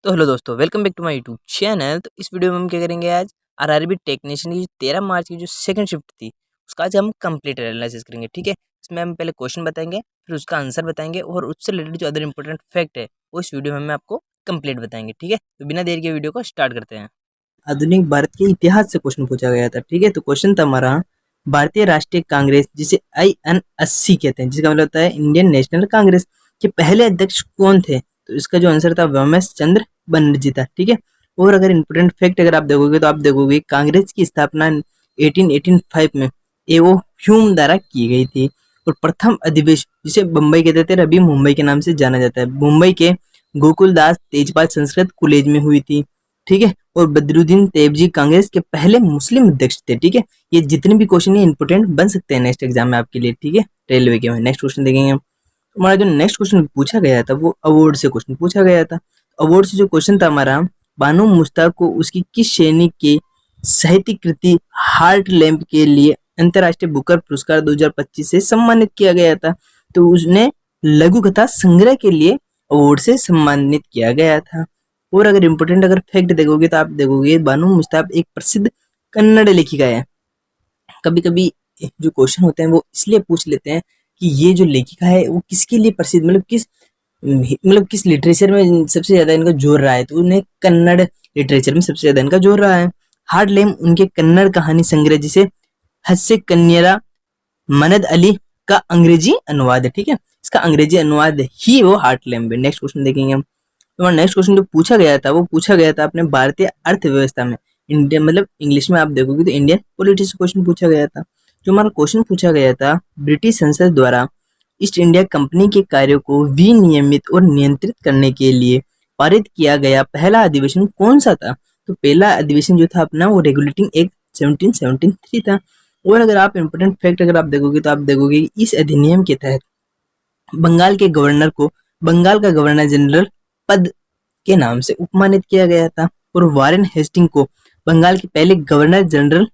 तो हेलो दोस्तों, welcome back to my YouTube channel. तो इस वीडियो में हम क्या करेंगे, आज आरआरबी टेक्नीशियन की जो 13 मार्च की जो सेकंड शिफ्ट थी उसका आज हम कंप्लीट एनालिसिस करेंगे। ठीक है, इसमें हम पहले क्वेश्चन बताएंगे, फिर उसका आंसर बताएंगे और उससे रिलेटेड जो अदर इंपॉर्टेंट फैक्ट है वो इस वीडियो में हम आपको कंप्लीट बताएंगे। ठीक है, तो बिना देर के वीडियो को स्टार्ट करते हैं। आधुनिक भारत के इतिहास से क्वेश्चन पूछा गया था। ठीक है, तो क्वेश्चन था हमारा, भारतीय राष्ट्रीय कांग्रेस जिसे INSC कहते हैं, जिसका मतलब होता है इंडियन नेशनल कांग्रेस, के पहले अध्यक्ष कौन थे? तो इसका जो आंसर था व्योमेश चंद्र बनर्जी था। ठीक है, और अगर इंपोर्टेंट फैक्ट अगर आप देखोगे तो आप देखोगे कांग्रेस की स्थापना 1885 में एवो ह्यूम द्वारा की गई थी और प्रथम अधिवेशन जिसे बम्बई कहते थे, अभी मुंबई के नाम से जाना जाता है, मुंबई के गोकुलदास तेजपाल संस्कृत कॉलेज में हुई थी। ठीक है, और बदरुद्दीन तैयबजी कांग्रेस के पहले मुस्लिम अध्यक्ष थे। ठीक है, ये जितने भी क्वेश्चन है इंपोर्टेंट बन सकते हैं नेक्स्ट एग्जाम में आपके लिए। ठीक है, रेलवे के में नेक्स्ट क्वेश्चन देखेंगे हम। हमारा जो नेक्स्ट क्वेश्चन पूछा गया था वो अवार्ड से क्वेश्चन पूछा गया था। अवार्ड से जो क्वेश्चन था हमारा, बानो मुश्ताक को उसकी किस श्रेणी के साहित्यिक कृति हार्ट लैम्प के लिए अंतर्राष्ट्रीय बुकर पुरस्कार 2025 से सम्मानित किया गया था? तो उसने लघु कथा संग्रह के लिए अवार्ड से सम्मानित किया गया था। और अगर इम्पोर्टेंट अगर फैक्ट देखोगे तो आप देखोगे बानो मुश्ताक एक प्रसिद्ध कन्नड़ लेखिका है। कभी कभी जो क्वेश्चन होते हैं वो इसलिए पूछ लेते हैं कि ये जो लेखिका है वो किसके लिए प्रसिद्ध, मतलब किस लिटरेचर में सबसे ज्यादा इनका जोर रहा है, तो उन्हें कन्नड़ लिटरेचर में सबसे ज्यादा इनका जोर रहा है। हार्ट लैम्प उनके कन्नड़ कहानी संग्रह जिसे हस्य कन्यरा मनद अली का अंग्रेजी अनुवाद है। ठीक है, इसका अंग्रेजी अनुवाद ही वो हार्ट लैम्प है। नेक्स्ट क्वेश्चन देखेंगे हम। तो नेक्स्ट क्वेश्चन जो पूछा गया था वो पूछा गया था अपने भारतीय अर्थव्यवस्था में, इंडिया मतलब इंग्लिश में आप देखोगे तो इंडियन पॉलिटिक्स क्वेश्चन पूछा गया था। जो हमारा क्वेश्चन पूछा गया था, ब्रिटिश संसद द्वारा ईस्ट इंडिया कंपनी के कार्यों को विनियमित और नियंत्रित करने के लिए पारित किया गया पहला अधिवेशन कौन सा था? तो पहला अधिवेशन जो था अपना वो रेगुलेटिंग एक्ट 1773 था। और अगर आप इम्पोर्टेंट फैक्ट अगर आप देखोगे तो आप देखोगे कि इस अधिनियम के तहत बंगाल के गवर्नर को बंगाल का गवर्नर जनरल पद के नाम से उपमानित किया गया था और वारेन हेस्टिंग को बंगाल के पहले गवर्नर जनरल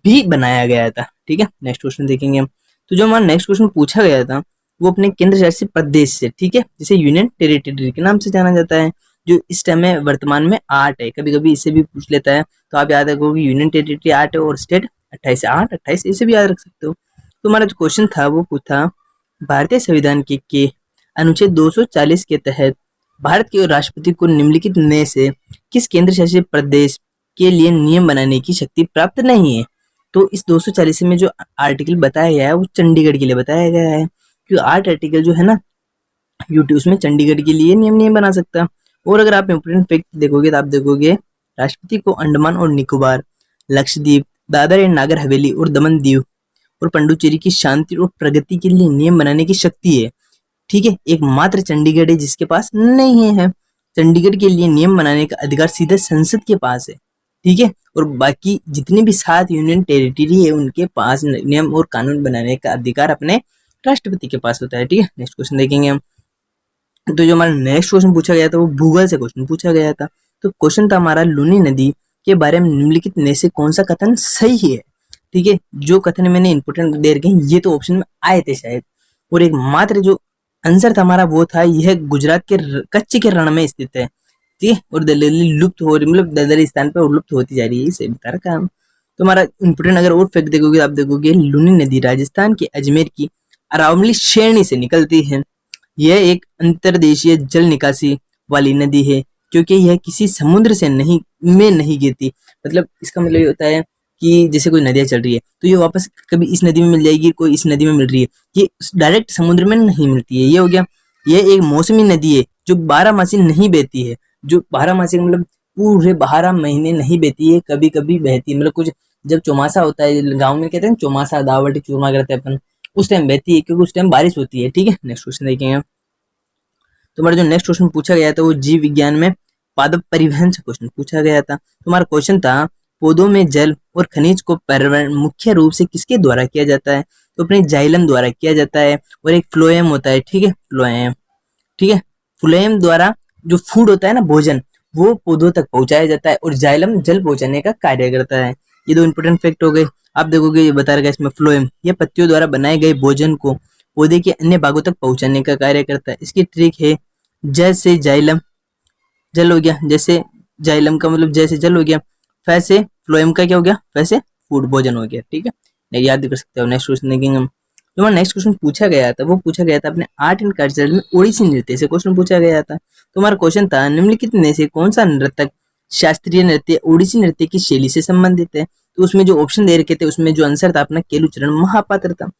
भी बनाया गया था। ठीक है, नेक्स्ट क्वेश्चन देखेंगे हम। तो जो हमारा नेक्स्ट क्वेश्चन पूछा गया था वो अपने केंद्र शासित प्रदेश से, ठीक है, जिसे यूनियन टेरिटरी के नाम से जाना जाता है, जो इस टाइम में वर्तमान में 8 है। कभी कभी इसे भी पूछ लेता है, तो आप याद रखोगे यूनियन टेरिटरी 8 है और स्टेट 28 है। 8 28 इसे भी याद रख सकते हो। तो हमारा जो क्वेश्चन था वो पूछा, भारतीय संविधान के अनुच्छेद 240 के तहत भारत के राष्ट्रपति को निम्नलिखित में से किस केंद्र शासित प्रदेश के लिए नियम बनाने की शक्ति प्राप्त नहीं है? तो इस 240 में जो आर्टिकल बताया गया है वो चंडीगढ़ के लिए बताया गया है, क्योंकि 8 आर्टिकल जो है ना यूटी उसमें चंडीगढ़ के लिए नियम नहीं बना सकता। और अगर आप इम्पोर्टेंट फैक्ट देखोगे तो आप देखोगे राष्ट्रपति को अंडमान और निकोबार, लक्षद्वीप, दादर एंड नागर हवेली और दमन दीव और पंडुचेरी की शांति और प्रगति के लिए नियम बनाने की शक्ति है। ठीक है, एकमात्र चंडीगढ़ है जिसके पास नहीं है। चंडीगढ़ के लिए नियम बनाने का अधिकार सीधे संसद के पास है। ठीक है, और बाकी जितने भी 7 यूनियन टेरिटरी है उनके पास नियम और कानून बनाने का अधिकार अपने राष्ट्रपति के पास होता है। ठीक है, नेक्स्ट क्वेश्चन देखेंगे हम। तो जो हमारा नेक्स्ट क्वेश्चन पूछा गया था वो भूगोल से क्वेश्चन पूछा गया था। तो क्वेश्चन था हमारा, लूनी नदी के बारे में निम्नलिखित में से कौन सा कथन सही है? ठीक है, जो कथन मैंने इंपोर्टेंट दे रखे ये तो ऑप्शन में आए थे शायद, और एक मात्र जो आंसर था हमारा वो था, यह गुजरात के कच्छ के रण में स्थित है। ठीक है, और दलदली लुप्त हो रही, मतलब दलदली स्थान पर लुप्त होती जा रही है, इसे बता रखा है। तो हमारा इंपोर्टेंट अगर और फैक्ट देखोगे आप देखोगे लूनी नदी राजस्थान के अजमेर की अरावली श्रेणी से निकलती है। यह एक अंतर्देशीय जल निकासी वाली नदी है, क्योंकि यह किसी समुद्र से नहीं गिरती। मतलब इसका मतलब ये होता है कि जैसे कोई नदियाँ चल रही है तो ये वापस कभी इस नदी में मिल जाएगी, कोई इस नदी में मिल रही है, ये डायरेक्ट समुद्र में नहीं मिलती है। ये हो गया, ये एक मौसमी नदी है जो 12 मासी नहीं बहती है। जो 12 मासी मतलब पूरे 12 महीने नहीं बहती है, कभी कभी बहती है, मतलब कुछ जब चौमासा होता है, गाँव में कहते हैं चौमासा, दावटी चूरमा करते हैं अपन, उस टाइम बहती है क्योंकि उस टाइम बारिश होती है। ठीक है, नेक्स्ट क्वेश्चन देखेंगे। तो हमारा जो नेक्स्ट क्वेश्चन पूछा गया था वो जीव विज्ञान में पादप परिवहन से क्वेश्चन पूछा गया था। तो हमारा क्वेश्चन था, पौधों में जल और खनिज को परिवहन मुख्य रूप से किसके द्वारा किया जाता है? तो अपने जाइलम द्वारा किया जाता है, और एक फ्लोएम होता है। ठीक है, फ्लोएम। ठीक है, फ्लोएम द्वारा जो फूड होता है ना, भोजन, वो पौधों तक पहुंचाया जाता है, और जाइलम जल पहुंचाने का कार्य करता है। ये 2 इंपोर्टेंट फैक्ट हो गए। आप देखोगे ये बता रखा है इसमें, फ्लोएम ये पत्तियों द्वारा बनाए गए भोजन को पौधे के अन्य भागों तक पहुंचाने का कार्य करता है। इसकी ट्रिक है, जैसे जाइलम जल हो गया, जैसे जाइलम का मतलब जैसे जल हो गया, वैसे फ्लोएम का क्या हो गया, वैसे फूड भोजन हो गया। ठीक है, नहीं याद भी कर सकते हो। नेक्स्ट क्वेश्चन देखेंगे हम। जो हमारा नेक्स्ट क्वेश्चन पूछा गया था वो पूछा गया था अपने आर्ट एंड कल्चर में ओडिसी नृत्य से क्वेश्चन पूछा गया था। तो हमारा क्वेश्चन था निम्नलिखित में से कौन सा नृत्य शास्त्रीय नृत्य ओडिसी नृत्य की शैली से संबंधित है। तो उसमें जो ऑप्शन दे रखे थे उसमें जो आंसर था अपना केलुचरण महापात्र था।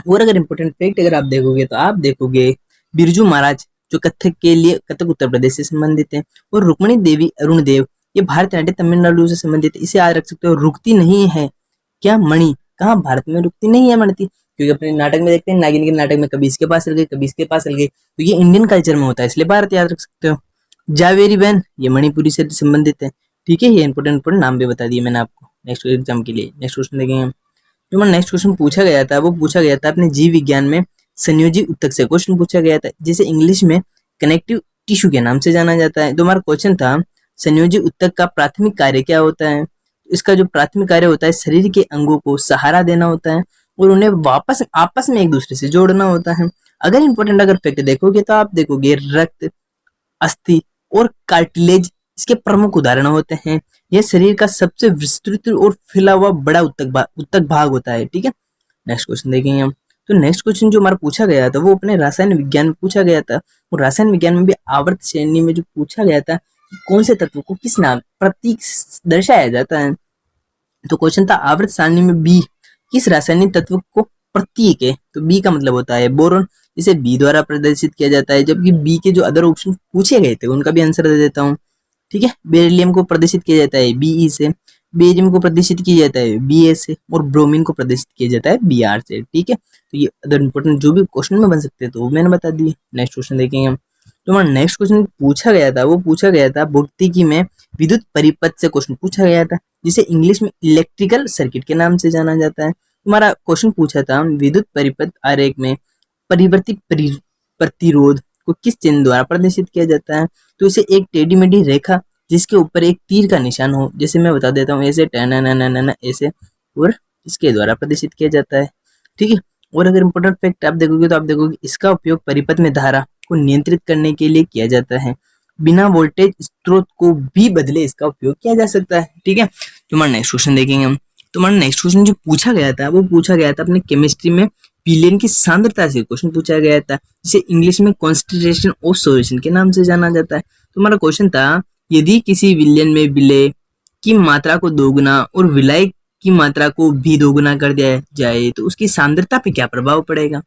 और अगर इंपॉर्टेंट फैक्ट अगर आप देखोगे तो आप देखोगे बिरजू महाराज जो कथक के लिए कथक उत्तर प्रदेश से संबंधित है, और रुक्मणी देवी अरुण देव ये भारतनाट्यम तमिलनाडु से संबंधित है। इसे याद रख सकते हो, रुकती नहीं है क्या मणि, कहाँ भारत में रुकती नहीं है मणि, क्योंकि अपने नाटक में देखते हैं नागिन के नाटक में कभी इसके पास चल गई कभी इसके पास चल गई, तो ये इंडियन कल्चर में होता है इसलिए भारत याद रख सकते हो। जावेरी बहन ये मणिपुरी से संबंधित है। ठीक है, ये इंपॉर्टेंट नाम भी बता दिए मैंने आपको नेक्स्ट एग्जाम के लिए। नेक्स्ट क्वेश्चन देखेंगे हम। जो हमारा नेक्स्ट क्वेश्चन पूछा गया था वो पूछा गया था अपने जीव विज्ञान में संयोजी उत्तक से क्वेश्चन पूछा गया था, जिसे इंग्लिश में कनेक्टिव टिश्यू के नाम से जाना जाता है। तो हमारा क्वेश्चन था संयोजी उत्तक का प्राथमिक कार्य क्या होता है। इसका जो प्राथमिक कार्य होता है शरीर के अंगों को सहारा देना होता है और उन्हें वापस आपस में एक दूसरे से जोड़ना होता है। अगर इंपॉर्टेंट अगर फैक्ट देखोगे तो आप देखोगे रक्त, अस्थि और कार्टिलेज इसके प्रमुख उदाहरण होते हैं। यह शरीर का सबसे विस्तृत और फैला हुआ बड़ा उत्तक भाग होता है। ठीक है, नेक्स्ट क्वेश्चन देखेंगे हम। तो नेक्स्ट क्वेश्चन जो हमारा पूछा गया था वो अपने रसायन विज्ञान में पूछा गया था, और रसायन विज्ञान में भी आवर्त श्रेणी में जो पूछा गया था कि कौन से तत्व को किस नाम प्रतीक दर्शाया जाता है। तो क्वेश्चन था आवर्त सारणी में बी किस रासायनिक तत्व को प्रतीक है। तो बी का मतलब होता है बोरोन, इसे बी द्वारा प्रदर्शित किया जाता है। जबकि बी के जो अदर ऑप्शन पूछे गए थे उनका भी आंसर दे देता हूँ। ठीक है, बेरिलियम को प्रदर्शित किया जाता है बीई से, बेरियम को प्रदर्शित किया जाता है बीए से, और ब्रोमीन को प्रदर्शित किया जाता है बीआर से। ठीक है, तो ये अदर इंपॉर्टेंट जो भी क्वेश्चन में बन सकते हैं तो वो मैंने बता दिए। नेक्स्ट क्वेश्चन देखेंगे हम। तो हमारा नेक्स्ट क्वेश्चन पूछा गया था वो पूछा गया था भौतिकी में विद्युत परिपथ से क्वेश्चन पूछा गया था, जिसे इंग्लिश में इलेक्ट्रिकल सर्किट के नाम से जाना जाता है। हमारा क्वेश्चन पूछा था विद्युत परिपथ आरेख में परिवर्ती प्रतिरोध को किस चिन्ह द्वारा प्रदर्शित किया जाता है। तो इसे एक टेढ़ी मेढ़ी रेखा जिसके ऊपर एक तीर का निशान हो, जैसे मैं बता देता हूँ ऐसे ऐसे, और इसके द्वारा प्रदर्शित किया जाता है। ठीक है, और अगर इंपॉर्टेंट फैक्ट आप देखोगे तो आप देखोगे इसका उपयोग परिपथ में धारा को नियंत्रित करने के लिए किया जाता है। बिना वोल्टेज स्रोत को भी बदले इसका उपयोग किया जा सकता है। ठीक है, तुम्हारा नेक्स्ट क्वेश्चन देखेंगे हम। तुम्हारा नेक्स्ट क्वेश्चन जो पूछा गया था वो पूछा गया था अपने केमिस्ट्री में विलेन की सांद्रता से क्वेश्चन पूछा गया था, जिसे इंग्लिश में कॉन्सेंट्रेशन ऑफ सॉल्यूशन के नाम से जाना जाता है। तुम्हारा क्वेश्चन था यदि किसी विलेन में विलय की मात्रा को दोगुना और विलय की मात्रा को भी दोगुना कर दिया जाए तो उसकी सांद्रता पे क्या प्रभाव पड़ेगा।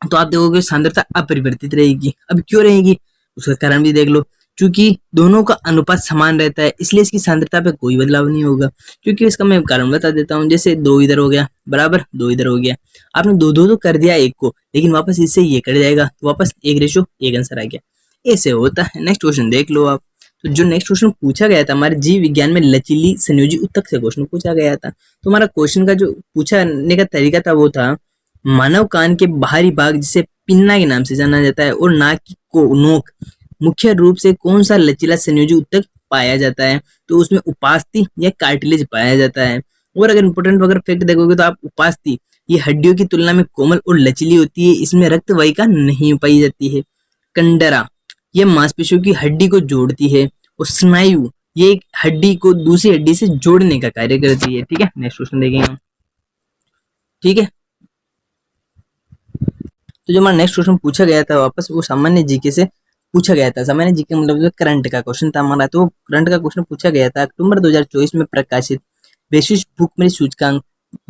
तो आप देखोगे सांद्रता अपरिवर्तित रहेगी। अब क्यों रहेगी उसका कारण भी देख लो, क्योंकि दोनों का अनुपात समान रहता है इसलिए इसकी सांद्रता पे कोई बदलाव नहीं होगा। क्योंकि इसका मैं कारण बता देता हूँ, जैसे 2 इधर हो गया बराबर 2 इधर हो गया, आपने दो दो तो कर दिया एक को, लेकिन वापस इससे ये कट जाएगा तो वापस एक रेशो एक आंसर आ गया। ऐसे होता है। नेक्स्ट क्वेश्चन देख लो आप। तो जो नेक्स्ट क्वेश्चन पूछा गया था हमारे जीव विज्ञान में लचीली संयोजी उत्तक से क्वेश्चन पूछा गया था। तो हमारा क्वेश्चन का जो पूछने का तरीका था वो था मानव कान के बाहरी भाग जिसे पिन्ना के नाम से जाना जाता है और नाक की नोक मुख्य रूप से कौन सा लचीला संयोजी उत्तक पाया जाता है। तो उसमें उपास्थि या कार्टिलेज पाया जाता है। और अगर इंपोर्टेंट अगर फैक्ट देखोगे तो आप उपास्थि ये हड्डियों की तुलना में कोमल और लचीली होती है, इसमें रक्त वाहिका नहीं पाई जाती है। कंडरा ये मांसपेशियों की हड्डी को जोड़ती है, और स्नायु ये एक हड्डी को दूसरी हड्डी से जोड़ने का कार्य करती है। ठीक है, नेक्स्ट क्वेश्चन देखेंगे हम। ठीक है, तो जो हमारा नेक्स्ट क्वेश्चन पूछा गया था वापस वो सामान्य जीके से पूछा गया था। सामान्य जीके मतलब जो करंट का क्वेश्चन था हमारा, तो करंट का क्वेश्चन पूछा गया था अक्टूबर 2024 में प्रकाशित वैश्विक भूखमरी सूचकांक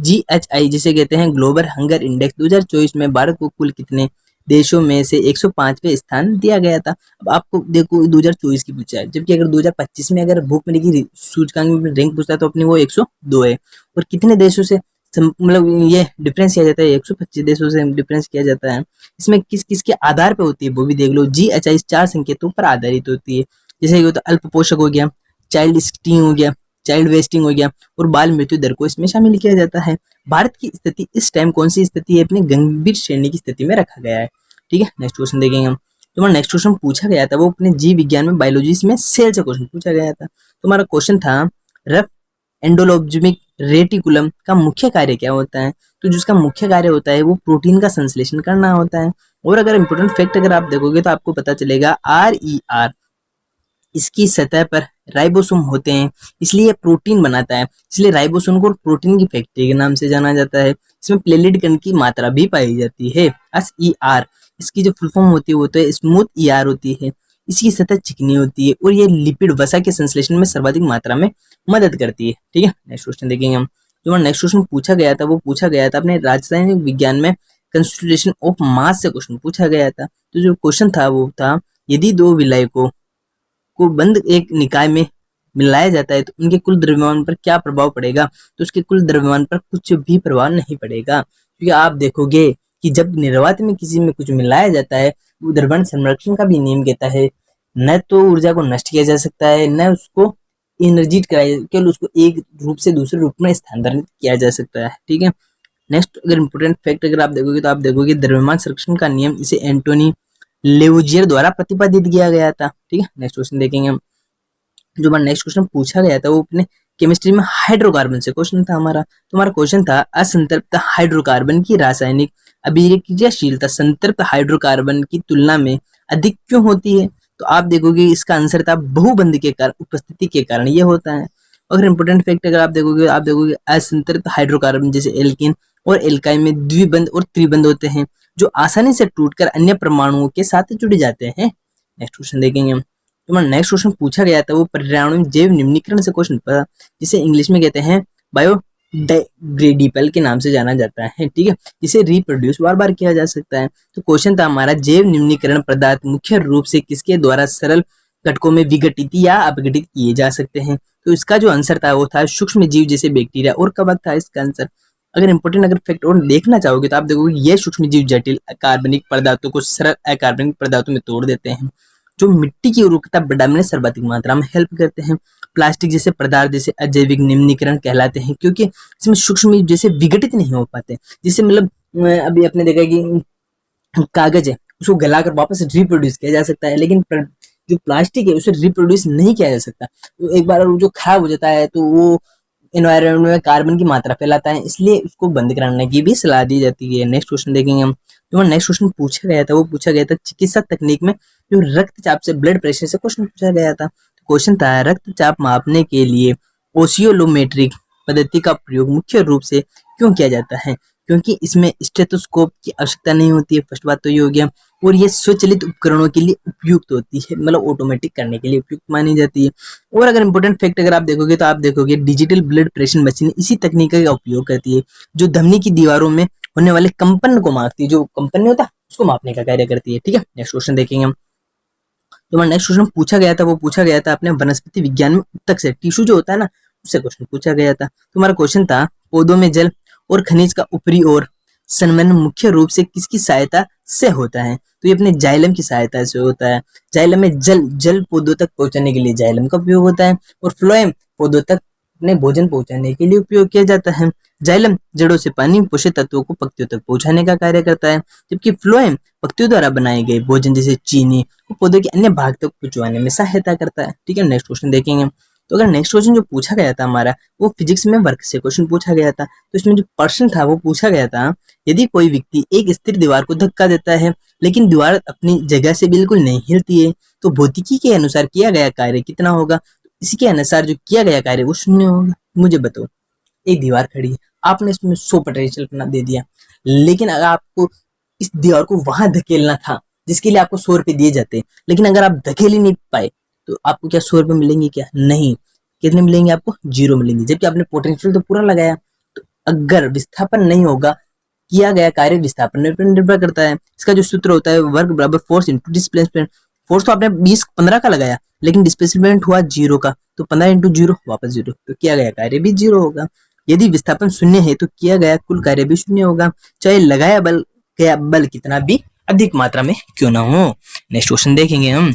GHI जिसे कहते हैं ग्लोबल हंगर इंडेक्स 2024 में भारत को कुल कितने देशों में से 105वें स्थान दिया गया था। अब आपको देखो 2024 की पूछा है, जबकि अगर 2025 में अगर भूखमरी की सूचकांक में रैंक पूछता है तो अपनी वो 102 है, और कितने देशों से मतलब ये डिफरेंस किया जाता है 125 देशों से डिफरेंस किया जाता है। इसमें किस किस के आधार पे होती है वो भी देख लो। GHI 4 संकेतों पर आधारित होती है, जैसे कि अल्प पोषक हो गया, चाइल्ड स्टिंग हो गया, चाइल्ड वेस्टिंग हो गया, और बाल मृत्यु दर को इसमें शामिल किया जाता है। भारत की स्थिति इस टाइम कौन सी स्थिति है, अपनी गंभीर श्रेणी की स्थिति में रखा गया है। ठीक है, नेक्स्ट क्वेश्चन देखेंगे हम। तो हमारा नेक्स्ट क्वेश्चन पूछा गया था वो अपने जीव विज्ञान में बायोलॉजी में सेल से क्वेश्चन पूछा गया था। तो हमारा क्वेश्चन था रफ एंडोलोब्जमिक रेटिकुलम का मुख्य कार्य क्या होता है। तो जिसका मुख्य कार्य होता है वो प्रोटीन का संश्लेषण करना होता है। और अगर इंपोर्टेंट फैक्ट अगर आप देखोगे तो आपको पता चलेगा RER इसकी सतह पर राइबोसोम होते हैं, इसलिए ये प्रोटीन बनाता है, इसलिए राइबोसोम को प्रोटीन की फैक्ट्री के नाम से जाना जाता है। इसमें प्लेलिड कण की मात्रा भी पाई जाती है, SER। इसकी जो फुल फॉर्म होती है वो तो स्मूथ ER होती है। इसकी सतह चिकनी होती है और ये लिपिड वसा के संश्लेषण में सर्वाधिक मात्रा में मदद करती है। ठीक है, नेक्स्ट क्वेश्चन देखेंगे हम। जो नेक्स्ट क्वेश्चन पूछा गया था वो पूछा गया था अपने रासायनिक विज्ञान में कंस्टिट्यूशन ऑफ मास से क्वेश्चन पूछा गया था। तो जो क्वेश्चन था वो था, यदि दो विलायकों को बंद एक निकाय में मिलाया जाता है तो उनके कुल द्रव्यमान पर क्या प्रभाव पड़ेगा? तो उसके कुल द्रव्यमान पर कुछ भी प्रभाव नहीं पड़ेगा, क्योंकि आप देखोगे कि जब निर्वात में किसी में कुछ मिलाया जाता है, वो द्रव्यमान संरक्षण का भी नियम कहता है, न तो ऊर्जा को नष्ट किया जा सकता है, न उसको एनर्जीट कराया, केवल उसको एक रूप से दूसरे रूप में स्थानांतरित किया जा सकता है। ठीक है, नेक्स्ट अगर इंपोर्टेंट फैक्ट अगर आप देखोगे तो आप देखोगे द्रव्यमान संरक्षण का नियम इसे एंटोनी लेवुजियर द्वारा प्रतिपादित किया गया था। ठीक है, नेक्स्ट क्वेश्चन देखेंगे हम। जो हमारा नेक्स्ट क्वेश्चन पूछा गया था वो अपने केमिस्ट्री में हाइड्रोकार्बन से क्वेश्चन था हमारा। तो हमारा क्वेश्चन था, असंतृप्त हाइड्रोकार्बन की रासायनिक अभिक्रियाशीलता संतृप्त हाइड्रोकार्बन की तुलना में अधिक क्यों होती है? तो आप देखोगे इसका आंसर था बहुबंध के कारण, उपस्थिति के कारण ये होता है। अगर इंपोर्टेंट फैक्ट अगर आप देखोगे असंतृप्त हाइड्रोकार्बन जैसे एल्किन और एल्काइन में द्विबंध और त्रिबंध होते हैं जो आसानी से टूटकर अन्य परमाणुओं के साथ जुड़ जाते हैं। नेक्स्ट क्वेश्चन देखेंगे हम। तो नेक्स्ट क्वेश्चन पूछा गया था वो पर्यावरण में जैव निम्नीकरण से क्वेश्चन था, जिसे इंग्लिश में कहते हैं बायोडिग्रेडेबल के नाम से जाना जाता है। ठीक है, जिसे रिप्रोड्यूस बार बार किया जा सकता है। तो क्वेश्चन था हमारा, जैव निम्नीकरण पदार्थ मुख्य रूप से किसके द्वारा सरल घटकों में विघटित या अपघटित किए जा सकते हैं? तो इसका जो आंसर था वो था सूक्ष्म जीव जैसे बैक्टीरिया और कवक था इसका आंसर। अगर इंपोर्टेंट अगर फैक्ट और देखना चाहोगे तो आप देखोगे ये सूक्ष्म जीव जटिल अकार्बनिक पदार्थों को सरल अकार्बनिक पदार्थों में तोड़ देते हैं, जो मिट्टी की उर्वरकता बढ़ाने में सर्वाधिक मात्रा में हेल्प करते हैं। प्लास्टिक जैसे पदार्थ जैसे अजैविक निम्नीकरण कहलाते हैं, क्योंकि इसमें सूक्ष्म जीव जैसे विघटित नहीं हो पाते। जिससे मतलब अभी आपने देखा कि कागज है उसको गलाकर वापस रिप्रोड्यूस किया जा सकता है, लेकिन जो प्लास्टिक है उसे रिप्रोड्यूस नहीं किया जा सकता। तो एक बार जो खराब हो जाता है तो वो एनवायरनमेंट में कार्बन की मात्रा फैलाता है, इसलिए उसको बंद कराने की भी सलाह दी जाती है। नेक्स्ट क्वेश्चन देखेंगे हम। जो नेक्स्ट क्वेश्चन पूछा गया था वो पूछा गया था चिकित्सा तकनीक में जो रक्तचाप से ब्लड प्रेशर से क्वेश्चन पूछा गया था। क्वेश्चन था, रक्तचाप मापने के लिए ओसियोलोमेट्रिक पद्धति का प्रयोग मुख्य रूप से क्यों किया जाता है? क्योंकि इसमें स्टेथोस्कोप की आवश्यकता नहीं होती है, फर्स्ट बात तो ये हो गया, और ये स्वचालित उपकरणों के लिए उपयुक्त होती है, मतलब ऑटोमेटिक करने के लिए उपयुक्त मानी जाती है। और अगर इंपोर्टेंट फैक्ट अगर आप देखोगे तो आप देखोगे डिजिटल ब्लड प्रेशर मशीन इसी तकनीक का उपयोग करती है, जो धमनी की दीवारों में होने वाले कंपन को मापती है, जो कंपन नहीं होता उसको मापने का कार्य करती है। ठीक है, नेक्स्ट क्वेश्चन देखेंगे हम। तो हमारा नेक्स्ट क्वेश्चन पूछा गया था वो पूछा गया था अपने वनस्पति विज्ञान में उत्तक से टिश्यू जो होता है ना उससे क्वेश्चन पूछा गया था। तो हमारा क्वेश्चन था, पौधों में जल और खनिज का ऊपरी और संवहन मुख्य रूप से किसकी सहायता से होता है? तो ये अपने जाइलम की सहायता से होता है। जाइलम में जल पौधों तक पहुंचाने के लिए जाइलम का उपयोग होता है, और फ्लोएम पौधों तक अपने भोजन पहुंचाने के लिए उपयोग किया जाता है। जाइलम जड़ों से पानी पोषक तत्वों को पत्तियों तक पहुंचाने का कार्य करता है, जबकि फ्लोएम पत्तियों द्वारा बनाए गए भोजन जैसे चीनी को पौधों के अन्य भाग तक पहुंचाने में सहायता करता है। ठीक है, नेक्स्ट क्वेश्चन देखेंगे। तो अगर नेक्स्ट क्वेश्चन जो पूछा गया था हमारा वो फिजिक्स में वर्क से क्वेश्चन पूछा गया था। तो इसमें जो प्रश्न था वो पूछा गया था, यदि कोई व्यक्ति एक स्थिर दीवार को धक्का देता है लेकिन दीवार अपनी जगह से बिल्कुल नहीं हिलती है, तो भौतिकी के अनुसार किया गया कार्य कितना होगा? इसके अनुसार जो किया गया कार्य वो शून्य होगा। मुझे बताओ, एक दीवार खड़ी है, आपने इसमें 100 पोटेंशियल अपना दे दिया, लेकिन अगर आपको इस दीवार को वहां धकेलना था जिसके लिए आपको 100 रुपए दिए जाते, लेकिन अगर आप धकेल ही नहीं पाए तो आपको क्या 100 रुपए मिलेंगे? क्या नहीं, कितने मिलेंगे? आपको 0 मिलेंगे, जबकि आपने पोटेंशियल तो पूरा लगाया। तो अगर विस्थापन नहीं होगा, किया गया कार्य विस्थापन पर निर्भर करता है। इसका जो सूत्र होता है वर्क बराबर फोर्स इंटू डिस्प्लेसमेंट। फोर्स तो आपने 20-15 का लगाया, लेकिन डिस्प्लेसमेंट हुआ 0 का, तो 15 इंटू 0 वापस 0, तो किया गया कार्य भी 0 होगा। यदि विस्थापन 0 है तो किया गया कुल कार्य भी 0 होगा, चाहे लगाया बल गया बल कितना भी अधिक मात्रा में क्यों ना हो। नेक्स्ट क्वेश्चन देखेंगे हम।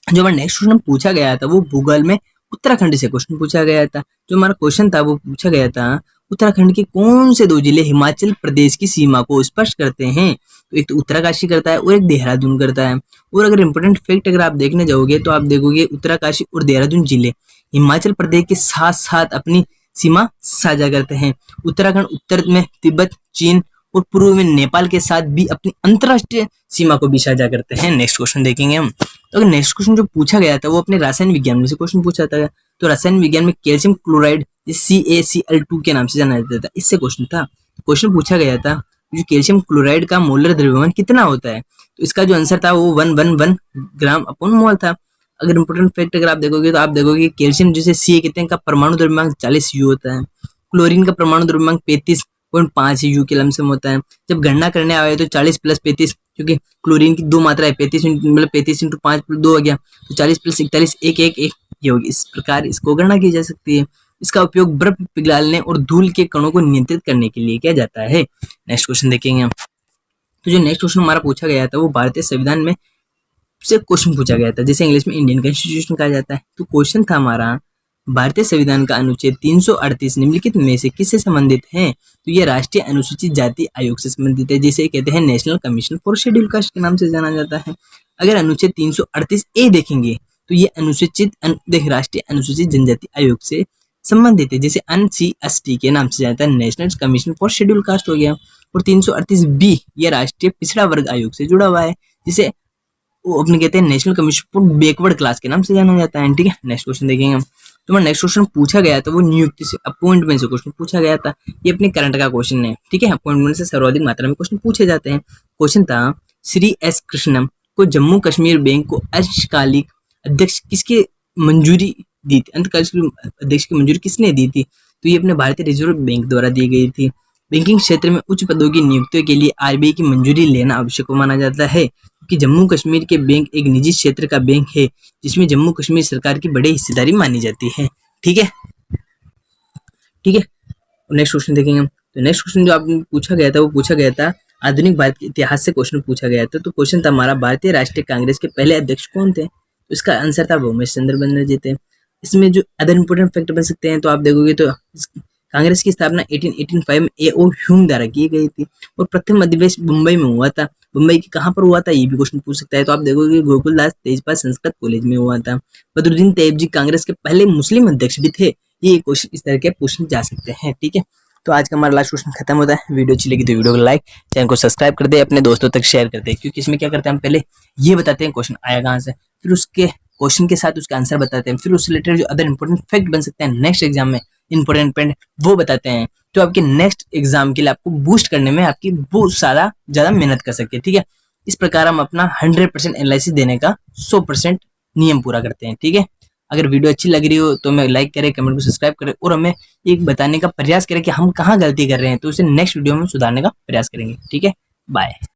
जो हमारा नेक्स्ट क्वेश्चन पूछा गया था वो भूगोल में उत्तराखंड से क्वेश्चन पूछा गया था। जो हमारा क्वेश्चन था वो पूछा गया था, उत्तराखंड के कौन से 2 जिले हिमाचल प्रदेश की सीमा को स्पर्श करते हैं? तो एक तो उत्तरकाशी करता है और एक देहरादून करता है। और अगर इंपोर्टेंट फैक्ट अगर आप देखने जाओगे तो आप देखोगे उत्तरकाशी और देहरादून जिले हिमाचल प्रदेश के साथ साथ अपनी सीमा साझा करते हैं। उत्तराखंड उत्तर में तिब्बत, चीन और पूर्व में नेपाल के साथ भी अपनी अंतर्राष्ट्रीय सीमा को भी साझा करते हैं। नेक्स्ट क्वेश्चन देखेंगे हम। तो अगर नेक्स्ट क्वेश्चन जो पूछा गया था वो अपने रसायन विज्ञान में से क्वेश्चन पूछा था। तो रसायन विज्ञान में कैल्शियम क्लोराइड CaCl2 के नाम से जाना जाता था, इससे क्वेश्चन था। क्वेश्चन पूछा गया था जो कैल्शियम क्लोराइड का मोलर द्रव्यमान कितना होता है, तो इसका जो आंसर था वो 111 ग्राम अपॉन मोल था। अगर इंपोर्टेंट फैक्ट अगर आप देखोगे तो आप देखोगे कैल्शियम जिसे Ca कहते हैं का परमाणु द्रव्यमान 40 यू होता है, क्लोरीन का परमाणु द्रव्यमान 35.5 यू के लमसम होता है। जब गणना करने आए तो 40 प्लस 35, क्योंकि क्लोरीन की दो मात्रा है, 35 मतलब 35 × 5 + 2 हो गया, तो 40 + 41 1 ये होगी। इस प्रकार इसको गणना की जा सकती है। इसका उपयोग बर्फ पिघलाने और धूल के कणों को नियंत्रित करने के लिए किया जाता है। नेक्स्ट क्वेश्चन देखेंगे हम। तो जो नेक्स्ट क्वेश्चन हमारा पूछा गया था वो भारतीय संविधान में से क्वेश्चन पूछा गया था, जिसे इंग्लिश में इंडियन कॉन्स्टिट्यूशन कहा जाता है। तो क्वेश्चन था हमारा, भारतीय संविधान का अनुच्छेद 338 निम्नलिखित में से किससे संबंधित है? तो ये राष्ट्रीय अनुसूचित जाति आयोग से संबंधित है, जिसे कहते हैं national commission for schedule caste के नाम से जाना जाता है। अगर अनुच्छेद 338A देखेंगे तो ये राष्ट्रीय अनुसूचित जनजाति आयोग से संबंधित है, जिसे NCST के नाम से जाता है, national commission for schedule caste हो गया। और 338B ये राष्ट्रीय पिछड़ा वर्ग आयोग से जुड़ा हुआ है, जिसे वो अपने कहते हैं national commission for backward class के नाम से जाना जाता है। ठीक है, नेक्स्ट क्वेश्चन देखेंगे हम। तो नेक्स्ट क्वेश्चन पूछा गया था वो नियुक्ति से अपॉइंटमेंट से क्वेश्चन पूछा गया था। ये अपने करंट का क्वेश्चन है। ठीक है, अपॉइंटमेंट से सर्वाधिक मात्रा में क्वेश्चन पूछे जाते हैं। क्वेश्चन था, श्री S कृष्णम को जम्मू कश्मीर बैंक को अंशकालिक अध्यक्ष किसकी मंजूरी दी थी? अंतकालिक अध्यक्ष की मंजूरी किसने दी थी? तो ये अपने भारतीय रिजर्व बैंक द्वारा दी गई थी। बैंकिंग क्षेत्र में उच्च पदों की नियुक्तियों के लिए RBI की मंजूरी लेना आवश्यक माना जाता है, कि जम्मू कश्मीर के बैंक एक निजी क्षेत्र का बैंक है, जिसमें जम्मू कश्मीर सरकार की बड़ी हिस्सेदारी मानी जाती है। ठीक है, नेक्स्ट क्वेश्चन देखेंगे हम। तो नेक्स्ट क्वेश्चन जो आपने पूछा गया था वो पूछा गया था आधुनिक भारत के इतिहास से क्वेश्चन पूछा गया था। तो क्वेश्चन था हमारा, भारतीय राष्ट्रीय कांग्रेस के पहले अध्यक्ष कौन थे? तो इसका आंसर था भूमेश चंद्र बनर्जी थे। इसमें जो अदर इंपोर्टेंट फैक्ट बन सकते हैं तो आप देखोगे तो कांग्रेस की स्थापना 1885 में A.O. ह्यूम द्वारा की गई थी, और प्रथम अधिवेशन मुंबई में हुआ था। मुंबई के कहाँ पर हुआ था ये भी क्वेश्चन पूछ सकता है। तो आप देखोगे गोकुलदास तेजपाल संस्कृत कॉलेज में हुआ था। बदरुद्दीन तैयब जी कांग्रेस के पहले मुस्लिम अध्यक्ष भी थे। ये क्वेश्चन इस तरह के पूछने जा सकते हैं। ठीक है, तो आज का हमारा लास्ट क्वेश्चन खत्म होता है। वीडियो अच्छी लगी तो वीडियो को लाइक, चैनल को सब्सक्राइब कर दे, अपने दोस्तों तक शेयर कर दे, क्योंकि इसमें क्या करते हैं हम पहले ये बताते हैं क्वेश्चन आया कहाँ से, फिर उसके क्वेश्चन के साथ उसका आंसर बताते हैं, फिर उससे रिलेटेड जो अदर इंपॉर्टेंट फैक्ट बन सकते हैं नेक्स्ट एग्जाम में इंपॉर्टेंट पॉइंट वो बताते हैं, तो आपके नेक्स्ट एग्जाम के लिए आपको बूस्ट करने में आपकी बहुत सारा ज्यादा मेहनत कर सके। ठीक है, इस प्रकार हम अपना 100% एनालिसिस देने का 100% नियम पूरा करते हैं। ठीक है, अगर वीडियो अच्छी लग रही हो तो हमें लाइक करें, कमेंट को सब्सक्राइब करें, और हमें एक बताने का प्रयास करें कि हम कहाँ गलती कर रहे हैं, तो उसे नेक्स्ट वीडियो में सुधारने का प्रयास करेंगे। ठीक है, बाय।